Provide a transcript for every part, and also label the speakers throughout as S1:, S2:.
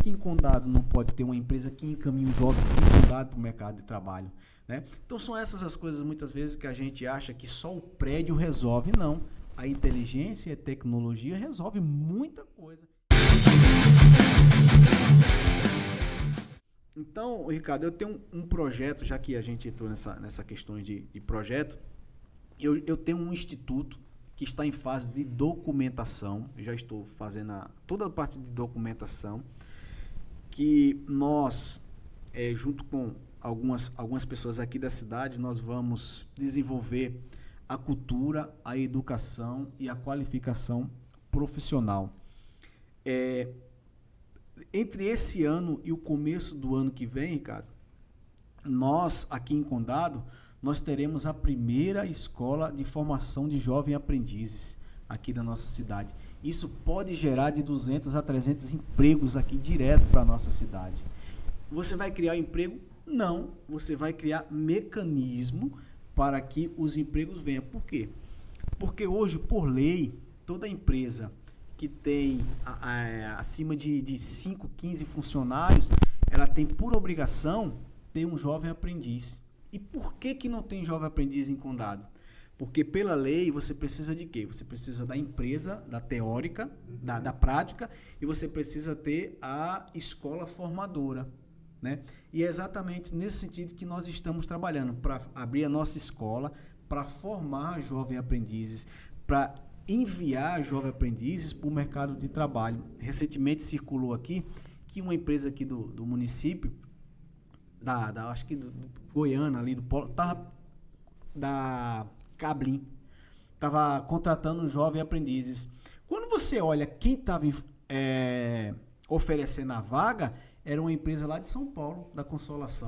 S1: que em Condado não pode ter uma empresa que encaminhe um jovem de Condado para o mercado de trabalho, né? Então são essas as coisas muitas vezes que a gente acha que só o prédio resolve. Não, a inteligência e a tecnologia resolve muita coisa. Então, Ricardo, eu tenho um projeto, já que a gente entrou nessa questão de projeto, eu tenho um instituto que está em fase de documentação. Eu já estou fazendo toda a parte de documentação, que nós, junto com algumas pessoas aqui da cidade, nós vamos desenvolver a cultura, a educação e a qualificação profissional. Entre esse ano e o começo do ano que vem, Ricardo, nós aqui em Condado, nós teremos a primeira escola de formação de jovens aprendizes aqui da nossa cidade. Isso pode gerar de 200 a 300 empregos aqui direto para a nossa cidade. Você vai criar emprego? Não, você vai criar mecanismo para que os empregos venham. Por quê? Porque hoje, por lei, toda empresa que tem acima de 5, 15 funcionários, ela tem por obrigação ter um jovem aprendiz. E por que não tem jovem aprendiz em Condado? Porque pela lei você precisa de quê? Você precisa da empresa, da teórica, da prática, e você precisa ter a escola formadora, né? E é exatamente nesse sentido que nós estamos trabalhando, para abrir a nossa escola, para formar jovens aprendizes, para enviar jovens aprendizes para o mercado de trabalho. Recentemente circulou aqui que uma empresa aqui do município, acho que do Goiânia, ali do Polo, da Cablin, estava contratando jovens aprendizes. Quando você olha quem estava oferecendo a vaga, era uma empresa lá de São Paulo, da Consolação.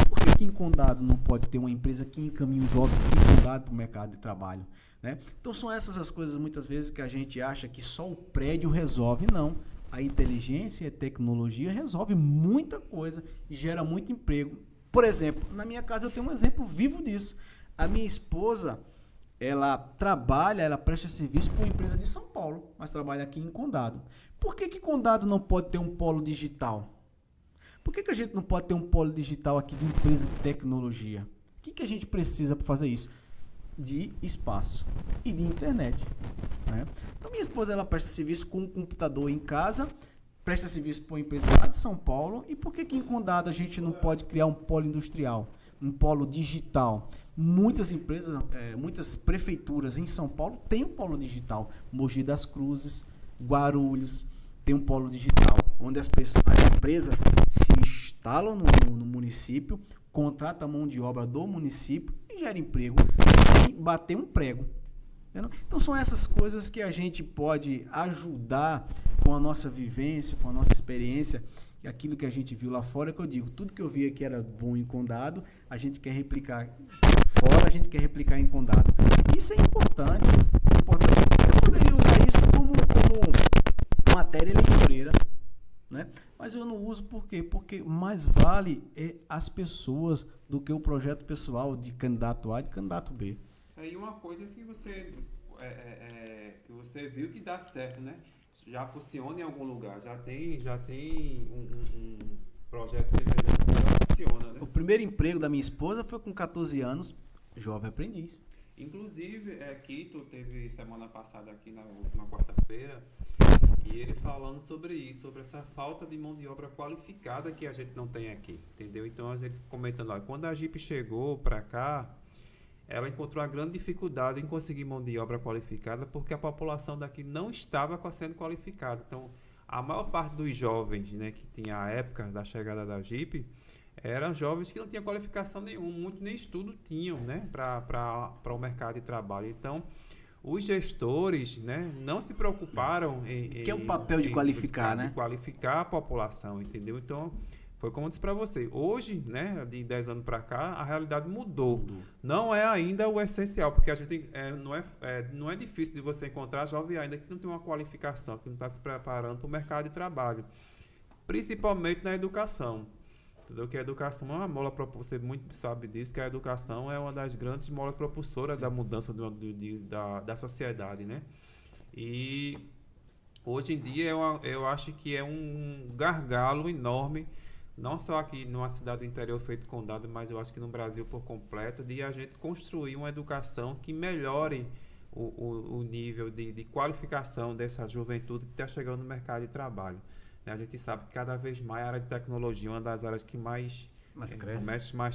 S1: Por que em Condado não pode ter uma empresa que encaminhe um jovem de Condado para o mercado de trabalho, né? Então são essas as coisas muitas vezes que a gente acha que só o prédio resolve. Não, a inteligência e a tecnologia resolve muita coisa e gera muito emprego. Por exemplo, na minha casa eu tenho um exemplo vivo disso. A minha esposa, ela presta serviço para uma empresa de São Paulo, mas trabalha aqui em Condado. Por que Condado não pode ter um polo digital? Por que a gente não pode ter um polo digital aqui de empresa de tecnologia? O que a gente precisa para fazer isso? De espaço e de internet, né? Então minha esposa, ela presta serviço com um computador em casa, presta serviço para uma empresa lá de São Paulo. E por que em Condado a gente não pode criar um polo industrial, um polo digital? Muitas empresas, muitas prefeituras em São Paulo têm um polo digital. Mogi das Cruzes, Guarulhos tem um polo digital, onde as empresas se instalam no município, contratam a mão de obra do município e gera emprego sem bater um prego. Então são essas coisas que a gente pode ajudar com a nossa vivência, com a nossa experiência, e aquilo que a gente viu lá fora, que eu digo, tudo que eu vi aqui era bom em Condado, a gente quer replicar fora, a gente quer replicar em Condado. Isso é importante. Eu poderia usar isso como matéria eleitoreira, né? Mas eu não uso por quê? Porque mais vale as pessoas do que o projeto pessoal de candidato A e de candidato B.
S2: E uma coisa que você viu que dá certo, né? Já funciona em algum lugar, já tem um projeto semelhante que já funciona, né?
S1: O primeiro emprego da minha esposa foi com 14 anos, jovem aprendiz.
S2: Inclusive, Quito teve semana passada aqui na última quarta-feira, e ele falando sobre isso, sobre essa falta de mão de obra qualificada que a gente não tem aqui, entendeu? Então a gente comentando lá, quando a Jeep chegou para cá, ela encontrou uma grande dificuldade em conseguir mão de obra qualificada, porque a população daqui não estava sendo qualificada. Então, a maior parte dos jovens, né, que tinha a época da chegada da Jeep, eram jovens que não tinham qualificação nenhuma, muitos nem estudo tinham, né, para o mercado de trabalho. Então, os gestores, né, não se preocuparam
S1: que é o papel de qualificar, né?
S2: De qualificar a população, entendeu? Então, foi como eu disse para você, hoje, né, de 10 anos para cá, a realidade mudou. Não é ainda o essencial, porque a gente não é difícil de você encontrar jovem ainda que não tem uma qualificação, que não está se preparando para o mercado de trabalho, principalmente na educação. Entendeu? Que a educação é uma mola propulsora, você muito sabe disso, que a educação é uma das grandes molas propulsoras da mudança da sociedade, né? E Hoje em dia eu acho que é um gargalo enorme, não só aqui numa cidade do interior feito condado, mas eu acho que no Brasil por completo, de a gente construir uma educação que melhore o nível de qualificação dessa juventude que está chegando no mercado de trabalho. Né? A gente sabe que cada vez mais a área de tecnologia é uma das áreas que mais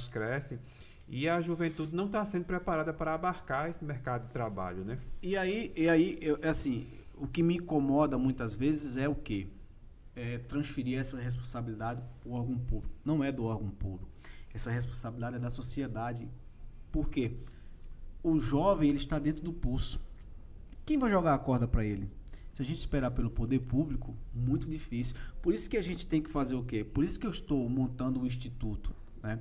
S2: cresce. E a juventude não está sendo preparada para abarcar esse mercado de trabalho, né?
S1: E aí assim, o que me incomoda muitas vezes é o quê? É transferir essa responsabilidade para o órgão público. Não é do órgão público. Essa responsabilidade é da sociedade. Por quê? O jovem, ele está dentro do pulso. Quem vai jogar a corda para ele? Se a gente esperar pelo poder público, muito difícil. Por isso que a gente tem que fazer o quê? Por isso que eu estou montando o instituto, né?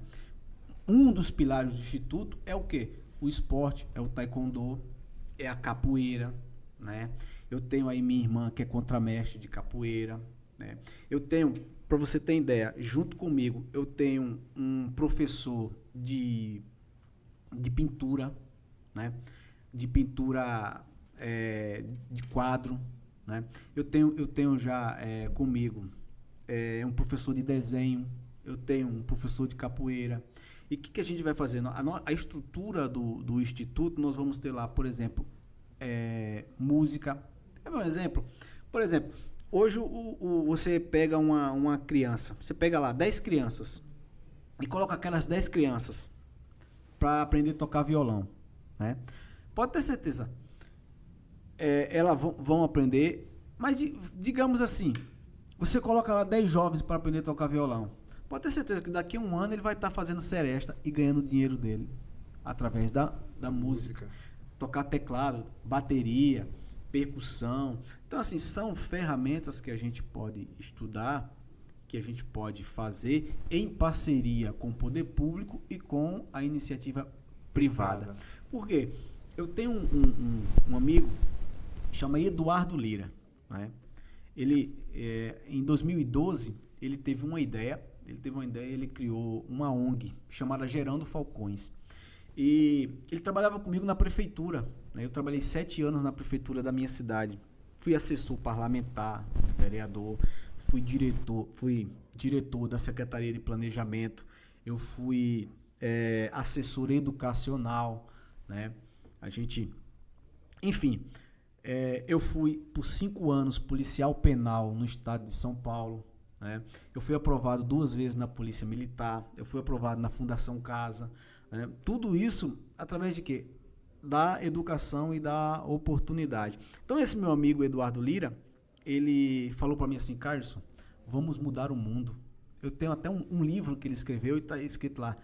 S1: Um dos pilares do instituto é o quê? O esporte, é o taekwondo, é a capoeira, né? Eu tenho aí minha irmã que é contramestre de capoeira, né? Eu tenho, para você ter ideia, junto comigo, eu tenho um professor de pintura, né? De pintura de quadro, né? Eu tenho já comigo um professor de desenho, eu tenho um professor de capoeira. E o que a gente vai fazer? A estrutura do instituto, nós vamos ter lá, por exemplo, música. É um exemplo. Por exemplo, hoje você pega uma criança, você pega lá 10 crianças e coloca aquelas 10 crianças para aprender a tocar violão, né? Pode ter certeza. Elas vão aprender, mas digamos assim, você coloca lá 10 jovens para aprender a tocar violão. Pode ter certeza que daqui a um ano ele vai estar fazendo seresta e ganhando o dinheiro dele através da música. Tocar teclado, bateria, percussão. Então, assim, são ferramentas que a gente pode estudar, que a gente pode fazer em parceria com o poder público e com a iniciativa privada. Por quê? Eu tenho um amigo, chama Eduardo Lira, né? Ele, em 2012, ele teve uma ideia, ele criou uma ONG chamada Gerando Falcões. E ele trabalhava comigo na prefeitura, né? Eu trabalhei 7 anos na prefeitura da minha cidade. Fui assessor parlamentar, vereador, fui diretor da Secretaria de Planejamento, eu fui assessor educacional, né? Enfim, eu fui por 5 anos policial penal no estado de São Paulo, né? Eu fui aprovado 2 vezes na Polícia Militar, eu fui aprovado na Fundação Casa, né? Tudo isso através de quê? Da educação e da oportunidade. Então esse meu amigo Eduardo Lira, ele falou para mim assim: Carlson, vamos mudar o mundo. Eu tenho até um livro que ele escreveu e está escrito lá: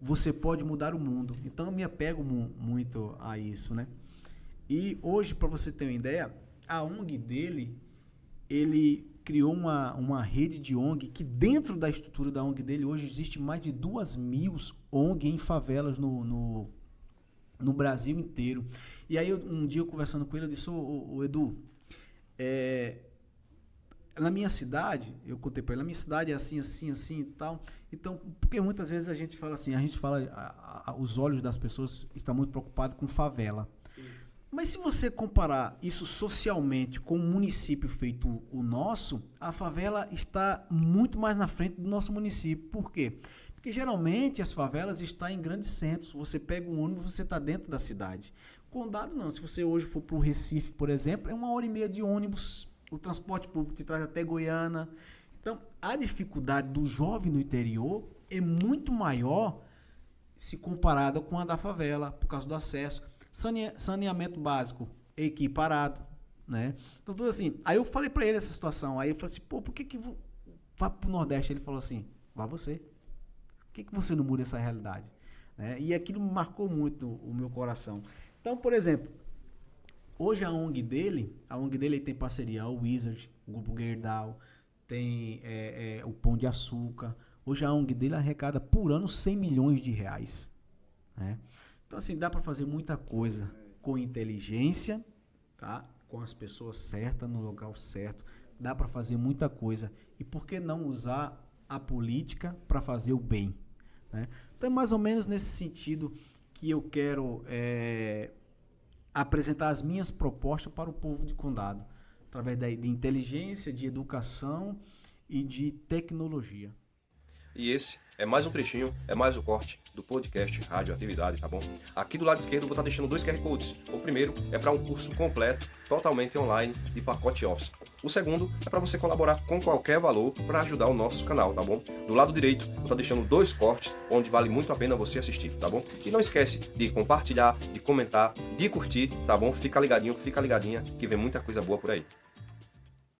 S1: você pode mudar o mundo. Então eu me apego muito a isso, né? E hoje, para você ter uma ideia, a ONG dele, ele criou uma rede de ONG que dentro da estrutura da ONG dele hoje existe mais de 2.000 ONG em favelas no Brasil inteiro. E aí um dia eu conversando com ele, eu disse: ô Edu, na minha cidade, eu contei para ele, na minha cidade é assim, assim, assim e tal. Então, porque muitas vezes a gente fala assim, os olhos das pessoas estão muito preocupados com favela. Mas se você comparar isso socialmente com um município feito o nosso, a favela está muito mais na frente do nosso município. Por quê? Porque geralmente as favelas estão em grandes centros. Você pega um ônibus, você está dentro da cidade. Condado não. Se você hoje for para o Recife, por exemplo, é 1h30 de ônibus. O transporte público te traz até Goiânia. Então, a dificuldade do jovem no interior é muito maior se comparada com a da favela, por causa do acesso. Saneamento básico equiparado, né? Então tudo assim. Aí eu falei pra ele essa situação. Aí eu falei assim: pô, por que vai pro Nordeste? Ele falou assim: vá você. Por que você não muda essa realidade? Né? E aquilo marcou muito o meu coração. Então, por exemplo, hoje a ONG dele tem parceria ao Wizard, o Grupo Gerdau, tem o Pão de Açúcar. Hoje a ONG dele arrecada por ano 100 milhões de reais, né? Então, assim, dá para fazer muita coisa com inteligência, tá? Com as pessoas certas, no local certo. Dá para fazer muita coisa. E por que não usar a política para fazer o bem, né? Então, é mais ou menos nesse sentido que eu quero apresentar as minhas propostas para o povo de Condado. através de inteligência, de educação e de tecnologia.
S3: E esse é mais um trechinho, é mais um corte do podcast Radioatividade, tá bom? Aqui do lado esquerdo eu vou estar deixando 2 QR Codes. O primeiro é para um curso completo, totalmente online, de pacote Office. O segundo é para você colaborar com qualquer valor para ajudar o nosso canal, tá bom? Do lado direito eu vou estar deixando 2 cortes, onde vale muito a pena você assistir, tá bom? E não esquece de compartilhar, de comentar, de curtir, tá bom? Fica ligadinho, fica ligadinha, que vem muita coisa boa por aí.